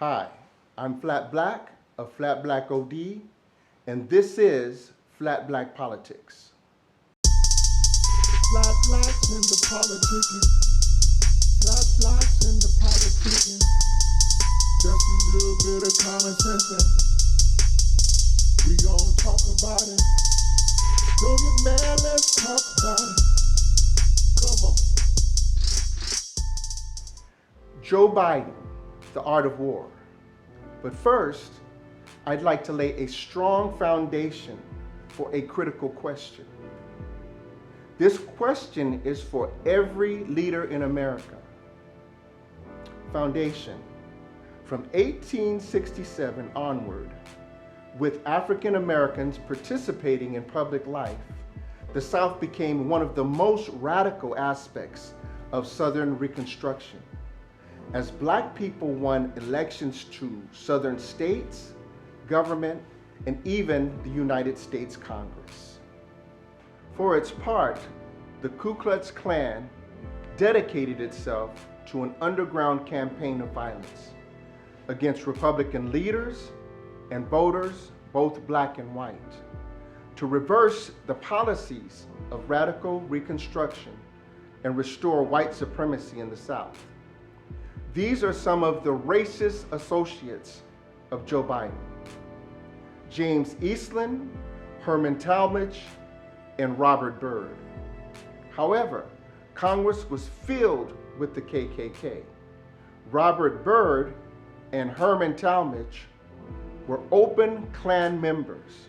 Hi, I'm Flat Black of Flat Black OD, and this is Flat Black Politics. Flat blacks in the politicking. Flat blacks in the politicking. Just a little bit of common sense and we gon' talk about it. Don't get mad, let's talk about it. Come on. Joe Biden, The Art of War. But first, I'd like to lay a strong foundation for a critical question. This question is for every leader in America. Foundation. From 1867 onward, with African Americans participating in public life, the South became one of the most radical aspects of Southern Reconstruction, as Black people won elections to Southern states, government, and even the United States Congress. For its part, the Ku Klux Klan dedicated itself to an underground campaign of violence against Republican leaders and voters, both Black and white, to reverse the policies of radical Reconstruction and restore white supremacy in the South. These are some of the racist associates of Joe Biden: James Eastland, Herman Talmadge, and Robert Byrd. However, Congress was filled with the KKK. Robert Byrd and Herman Talmadge were open Klan members.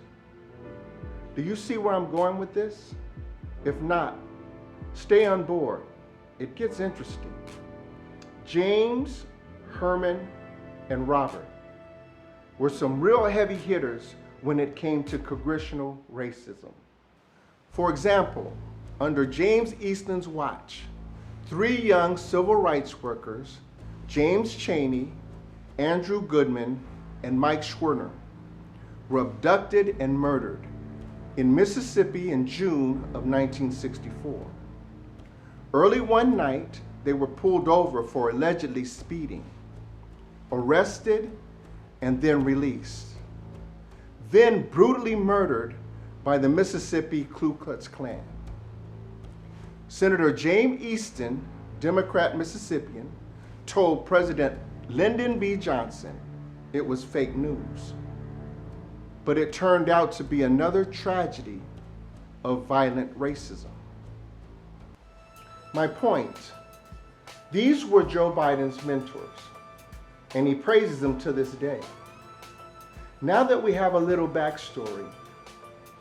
Do you see where I'm going with this? If not, stay on board. It gets interesting. James, Herman, and Robert were some real heavy hitters when it came to congressional racism. For example, under James Eastland's watch, 3 young civil rights workers, James Chaney, Andrew Goodman, and Mike Schwerner, were abducted and murdered in Mississippi in June of 1964. Early one night, they were pulled over for allegedly speeding, arrested, and then released, then brutally murdered by the Mississippi Ku Klux Klan. Senator James Easton, Democrat Mississippian, told President Lyndon B. Johnson it was fake news. But it turned out to be another tragedy of violent racism. My point, these were Joe Biden's mentors, and he praises them to this day. Now that we have a little backstory,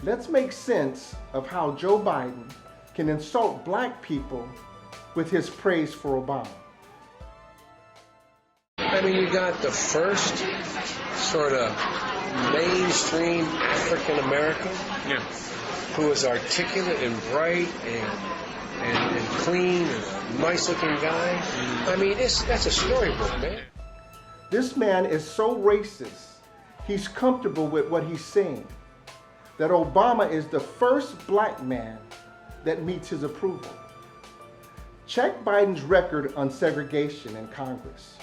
let's make sense of how Joe Biden can insult Black people with his praise for Obama. I mean, you got the first sort of mainstream African American who is articulate and bright and clean and a nice looking guy. I mean, that's a storybook, man. This man is so racist, he's comfortable with what he's saying, that Obama is the first Black man that meets his approval. Check Biden's record on segregation in Congress.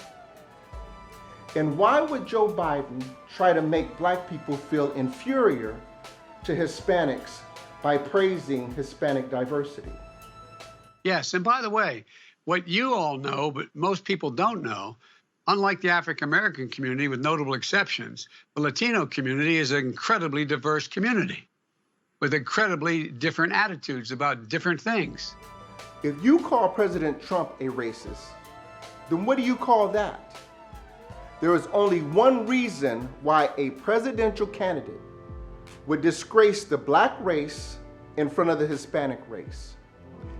And why would Joe Biden try to make Black people feel inferior to Hispanics by praising Hispanic diversity? Yes, and by the way, what you all know, but most people don't know, unlike the African American community, with notable exceptions, the Latino community is an incredibly diverse community with incredibly different attitudes about different things. If you call President Trump a racist, then what do you call that? There is only one reason why a presidential candidate would disgrace the Black race in front of the Hispanic race.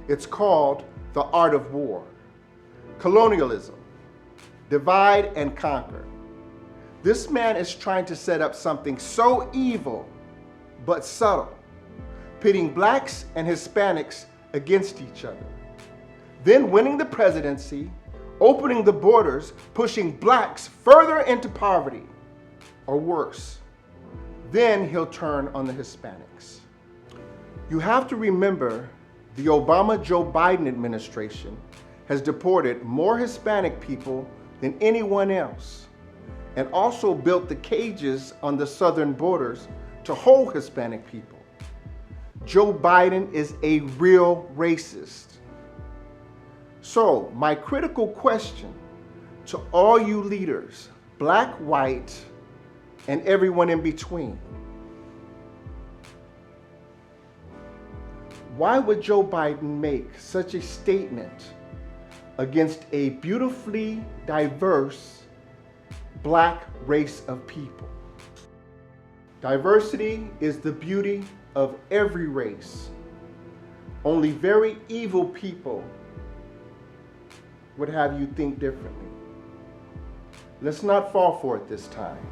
It's called the art of war, colonialism, divide and conquer. This man is trying to set up something so evil but subtle, pitting Blacks and Hispanics against each other, then winning the presidency, opening the borders, pushing Blacks further into poverty, or worse. Then he'll turn on the Hispanics. You have to remember the Obama-Joe Biden administration has deported more Hispanic people than anyone else, and also built the cages on the southern borders to hold Hispanic people. Joe Biden is a real racist. So, my critical question to all you leaders, black, white, and everyone in between: why would Joe Biden make such a statement against a beautifully diverse black race of people? Diversity is the beauty of every race. Only very evil people would have you think differently. Let's not fall for it this time.